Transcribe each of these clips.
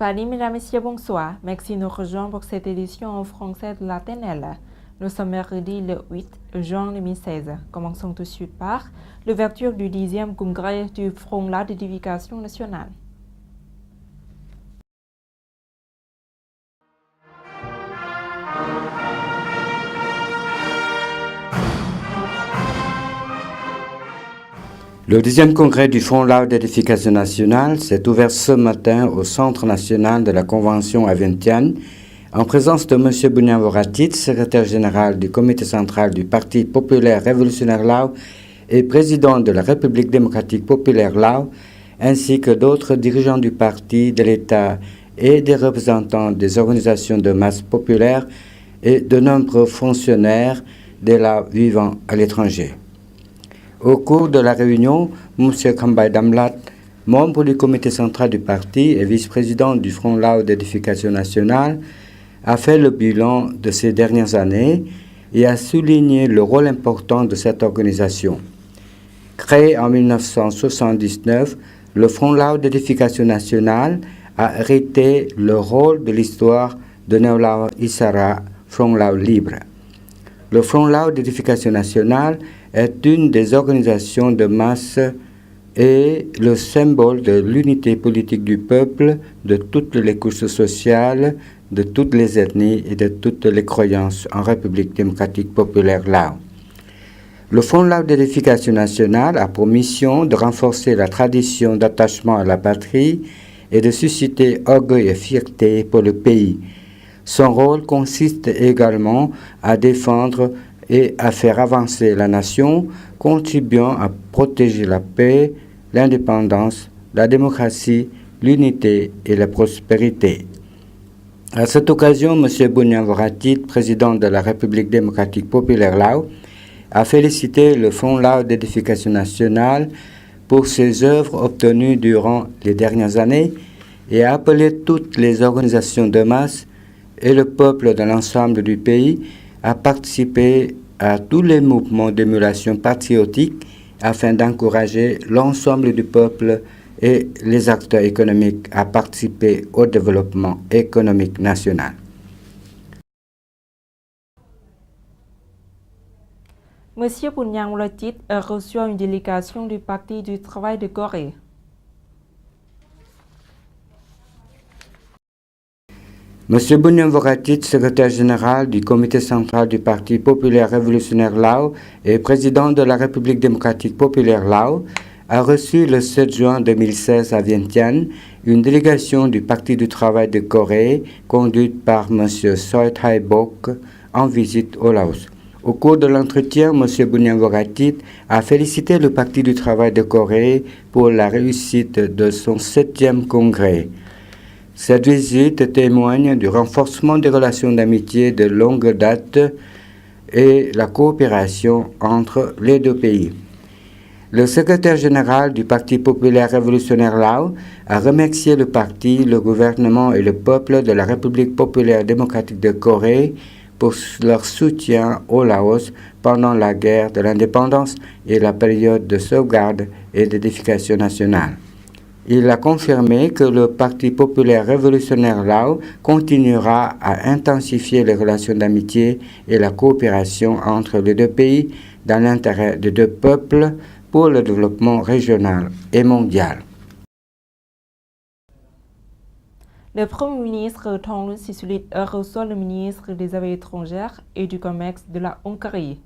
Paris, mesdames et messieurs, bonsoir. Merci de nous rejoindre pour cette édition en français de la TNL. Nous sommes mercredi le 8 juin 2016. Commençons tout de suite par l'ouverture du 10e congrès du Front Large d'édification nationale. Le 10e congrès du Front Large d'édification nationale s'est ouvert ce matin au Centre national de la Convention à Vientiane, en présence de M. Bounian Voratit, secrétaire général du comité central du Parti populaire révolutionnaire Lao et président de la République démocratique populaire Lao, ainsi que d'autres dirigeants du parti, de l'État et des représentants des organisations de masse populaire et de nombreux fonctionnaires des Lao vivant à l'étranger. Au cours de la réunion, M. Khambay Damlat, membre du comité central du parti et vice-président du Front Lao d'édification nationale, a fait le bilan de ces dernières années et a souligné le rôle important de cette organisation. Créé en 1979, le Front Lao d'édification nationale a hérité le rôle de l'histoire de Neo Lao Isara, Front Lao libre. Le Front Lao d'édification nationale est une des organisations de masse et le symbole de l'unité politique du peuple, de toutes les couches sociales, de toutes les ethnies et de toutes les croyances en République démocratique populaire Lao. Le Front Lao d'édification nationale a pour mission de renforcer la tradition d'attachement à la patrie et de susciter orgueil et fierté pour le pays. Son rôle consiste également à défendre et à faire avancer la nation, contribuant à protéger la paix, l'indépendance, la démocratie, l'unité et la prospérité. À cette occasion, M. Bounian Voratit, président de la République démocratique populaire Lao, a félicité le Front Lao d'édification nationale pour ses œuvres obtenues durant les dernières années et a appelé toutes les organisations de masse et le peuple de l'ensemble du pays à participer à tous les mouvements d'émulation patriotique afin d'encourager l'ensemble du peuple et les acteurs économiques à participer au développement économique national. Monsieur Bounian Voratit a reçu une délégation du Parti du travail de Corée. M. Bounian Voratit, secrétaire général du comité central du Parti populaire révolutionnaire Lao et président de la République démocratique populaire Lao, a reçu le 7 juin 2016 à Vientiane une délégation du Parti du travail de Corée conduite par M. Choi Tae-bok en visite au Laos. Au cours de l'entretien, M. Bounian Voratit a félicité le Parti du travail de Corée pour la réussite de son 7e congrès. Cette visite témoigne du renforcement des relations d'amitié de longue date et la coopération entre les deux pays. Le secrétaire général du Parti populaire révolutionnaire Lao a remercié le parti, le gouvernement et le peuple de la République populaire démocratique de Corée pour leur soutien au Laos pendant la guerre de l'indépendance et la période de sauvegarde et d'édification nationale. Il a confirmé que le Parti populaire révolutionnaire Lao continuera à intensifier les relations d'amitié et la coopération entre les deux pays dans l'intérêt des deux peuples pour le développement régional et mondial. Le Premier ministre Thongloun Sisoulith a reçu le ministre des Affaires étrangères et du Commerce de la Hongrie.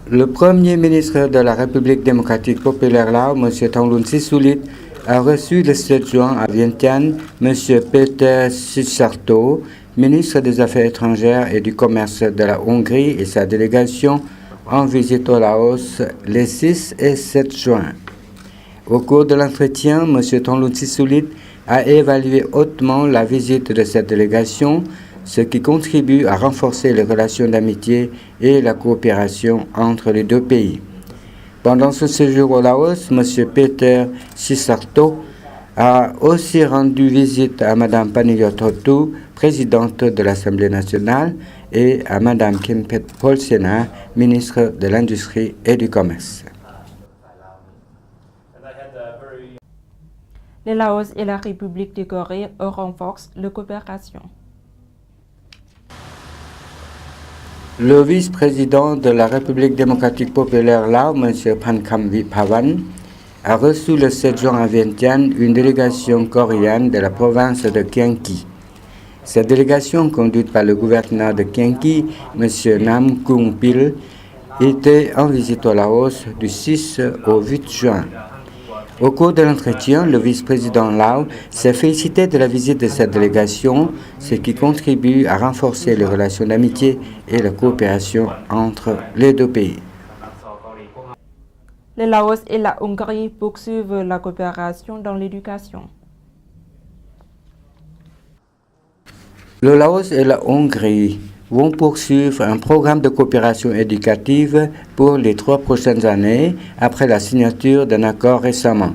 Le Premier ministre de la République démocratique populaire Lao, M. Thongloun Sisoulith, a reçu le 7 juin à Vientiane M. Péter Szijjártó, ministre des Affaires étrangères et du Commerce de la Hongrie et sa délégation en visite au Laos les 6 et 7 juin. Au cours de l'entretien, M. Thongloun Sisoulith a évalué hautement la visite de cette délégation, ce qui contribue à renforcer les relations d'amitié et la coopération entre les deux pays. Pendant ce séjour au Laos, M. Péter Szijjártó a aussi rendu visite à Mme Panayot Hottu, présidente de l'Assemblée nationale, et à Mme Kimpet Polsena, ministre de l'Industrie et du Commerce. Le Laos et la République de Corée renforcent la coopération. Le vice-président de la République démocratique populaire Laos, M. Phankham Viphawan, a reçu le 7 juin à Vientiane une délégation coréenne de la province de Gyeonggi. Cette délégation, conduite par le gouverneur de Gyeonggi, M. Nam Kung-pil, était en visite au Laos du 6 au 8 juin. Au cours de l'entretien, le vice-président Lao s'est félicité de la visite de cette délégation, ce qui contribue à renforcer les relations d'amitié et la coopération entre les deux pays. Le Laos et la Hongrie poursuivent la coopération dans l'éducation. Le Laos et la Hongrie vont poursuivre un programme de coopération éducative pour les 3 prochaines années après la signature d'un accord récemment.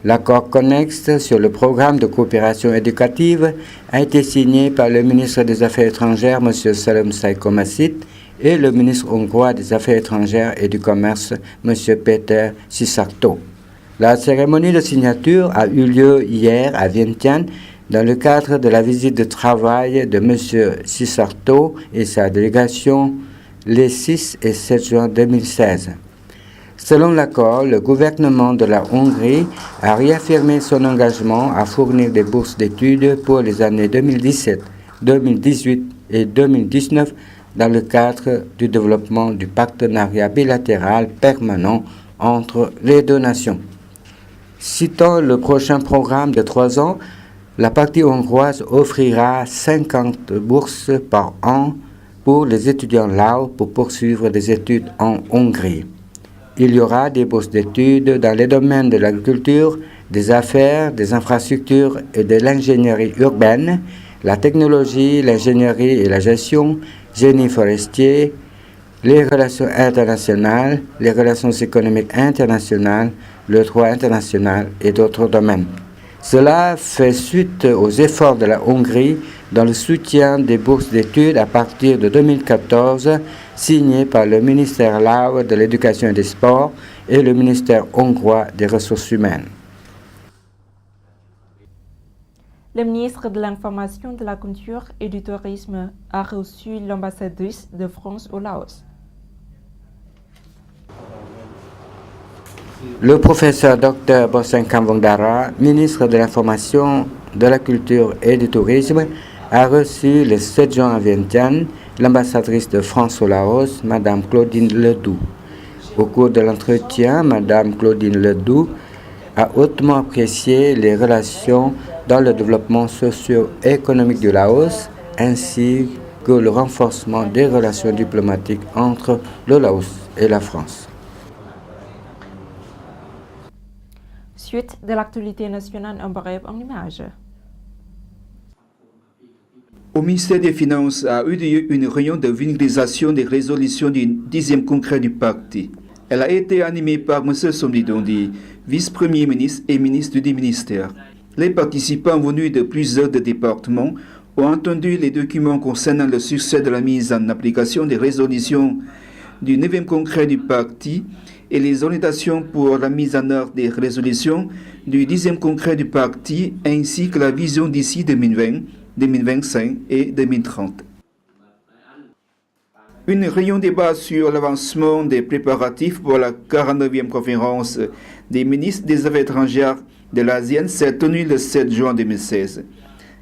L'accord connexe sur le programme de coopération éducative a été signé par le ministre des Affaires étrangères, M. Salom Saikomasit, et le ministre hongrois des Affaires étrangères et du Commerce, M. Péter Szijjártó. La cérémonie de signature a eu lieu hier à Vientiane dans le cadre de la visite de travail de M. Szijjártó et sa délégation les 6 et 7 juin 2016. Selon l'accord, le gouvernement de la Hongrie a réaffirmé son engagement à fournir des bourses d'études pour les années 2017, 2018 et 2019 dans le cadre du développement du partenariat bilatéral permanent entre les deux nations. Citant le prochain programme de 3 ans, la partie hongroise offrira 50 bourses par an pour les étudiants laos pour poursuivre des études en Hongrie. Il y aura des bourses d'études dans les domaines de l'agriculture, des affaires, des infrastructures et de l'ingénierie urbaine, la technologie, l'ingénierie et la gestion, génie forestier, les relations internationales, les relations économiques internationales, le droit international et d'autres domaines. Cela fait suite aux efforts de la Hongrie dans le soutien des bourses d'études à partir de 2014, signées par le ministère lao de l'Éducation et des Sports et le ministère hongrois des Ressources humaines. Le ministre de l'Information, de la Culture et du Tourisme a reçu l'ambassadrice de France au Laos. Le professeur Dr Bosenkham Vongdara, ministre de l'Information, de la Culture et du Tourisme, a reçu le 7 juin à Vientiane l'ambassadrice de France au Laos, Mme Claudine Ledoux. Au cours de l'entretien, Mme Claudine Ledoux a hautement apprécié les relations dans le développement socio-économique du Laos, ainsi que le renforcement des relations diplomatiques entre le Laos et la France. Suite de l'actualité nationale en bref en images. Au ministère des Finances a eu lieu une réunion de vulgarisation des résolutions du 10e congrès du parti. Elle a été animée par M. Somdi Dondi, vice-premier ministre et ministre du ministère. Les participants venus de plusieurs départements ont entendu les documents concernant le succès de la mise en application des résolutions du 9e congrès du parti et les orientations pour la mise en œuvre des résolutions du 10e congrès du parti ainsi que la vision d'ici 2020, 2025 et 2030. Une réunion débat sur l'avancement des préparatifs pour la 49e conférence des ministres des Affaires étrangères de l'ASEAN s'est tenue le 7 juin 2016.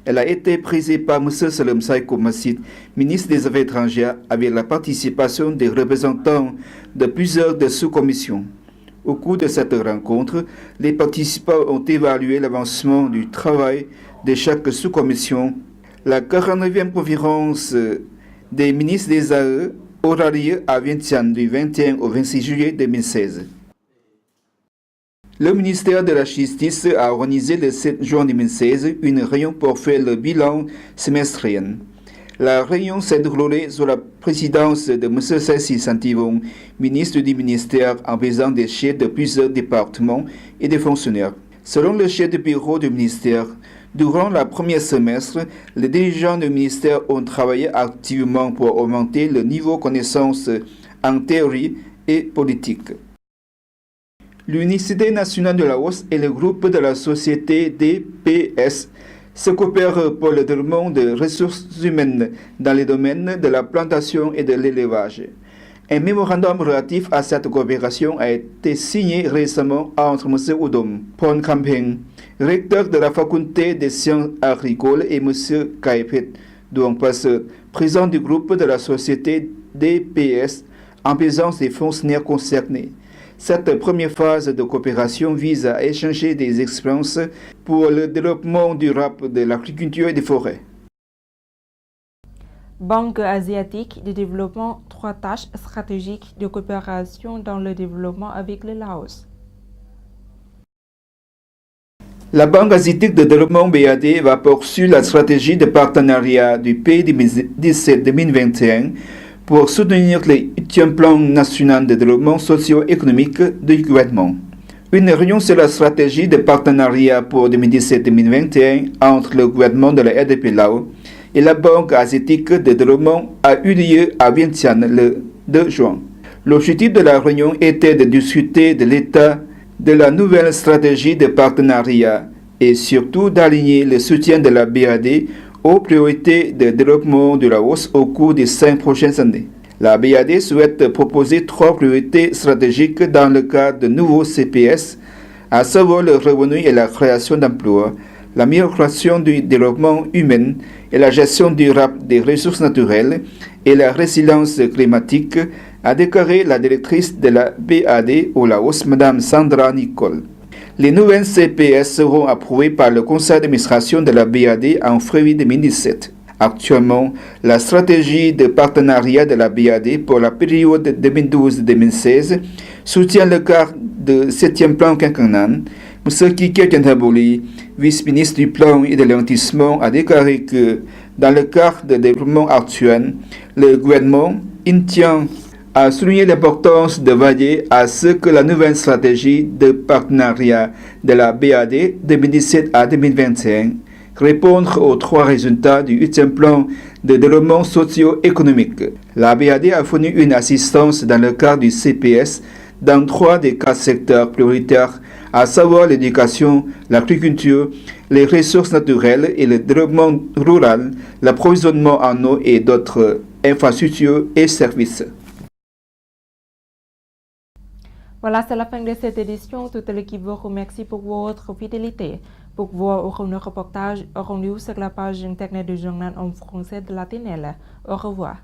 Elle a été présidée par M. Salom Saikomasit, ministre des Affaires étrangères, avec la participation des représentants de plusieurs des sous-commissions. Au cours de cette rencontre, les participants ont évalué l'avancement du travail de chaque sous-commission. La 49e conférence des ministres des AE aura lieu à Vientiane du 21 au 26 juillet 2016. Le ministère de la Justice a organisé le 7 juin 2016 une réunion pour faire le bilan semestriel. La réunion s'est déroulée sous la présidence de M. Sessi Santivong, ministre du ministère, en présence des chefs de plusieurs départements et des fonctionnaires. Selon le chef de bureau du ministère, durant le premier semestre, les dirigeants du ministère ont travaillé activement pour augmenter le niveau de connaissances en théorie et politique. L'Unicité nationale de Laos et le groupe de la société DPS se coopèrent pour le développement de ressources humaines dans les domaines de la plantation et de l'élevage. Un mémorandum relatif à cette coopération a été signé récemment entre M. Udom Phonkampeng, recteur de la faculté des sciences agricoles, et M. Kaipet Duongpaset, président du groupe de la société DPS, en présence des fonctionnaires concernés. Cette première phase de coopération vise à échanger des expériences pour le développement durable de l'agriculture et des forêts. Banque asiatique de développement, 3 tâches stratégiques de coopération dans le développement avec le Laos. La Banque asiatique de développement BAD va poursuivre la stratégie de partenariat du pays 2017-2021 pour soutenir le 8e plan national de développement socio-économique du gouvernement. Une réunion sur la stratégie de partenariat pour 2017-2021 entre le gouvernement de la RDP Laos et la Banque asiatique de développement a eu lieu à Vientiane le 2 juin. L'objectif de la réunion était de discuter de l'état de la nouvelle stratégie de partenariat et surtout d'aligner le soutien de la BAD aux priorités de développement du Laos au cours des 5 prochaines années. La BAD souhaite proposer 3 priorités stratégiques dans le cadre de nouveaux CPS, à savoir le revenu et la création d'emplois, l'amélioration du développement humain et la gestion durable des ressources naturelles et la résilience climatique, a déclaré la directrice de la BAD au Laos, Mme Sandra Nicole. Les nouvelles CPS seront approuvées par le conseil d'administration de la BAD en février 2017. Actuellement, la stratégie de partenariat de la BAD pour la période 2012-2016 soutient le cadre de 7e plan quinquennal. M. Kike Kentaboli, vice-ministre du plan et de l'investissement, a déclaré que dans le cadre de développement actuel, le gouvernement tient à souligner l'importance de veiller à ce que la nouvelle stratégie de partenariat de la BAD 2017 à 2021 réponde aux 3 résultats du 8e plan de développement socio-économique. La BAD a fourni une assistance dans le cadre du CPS dans 3 des 4 secteurs prioritaires, à savoir l'éducation, l'agriculture, les ressources naturelles et le développement rural, l'approvisionnement en eau et d'autres infrastructures et services. Voilà, c'est la fin de cette édition. Toute l'équipe vous remercie pour votre fidélité. Pour voir nos reportages, rendez-vous sur la page internet du journal en français de la TNL. Au revoir.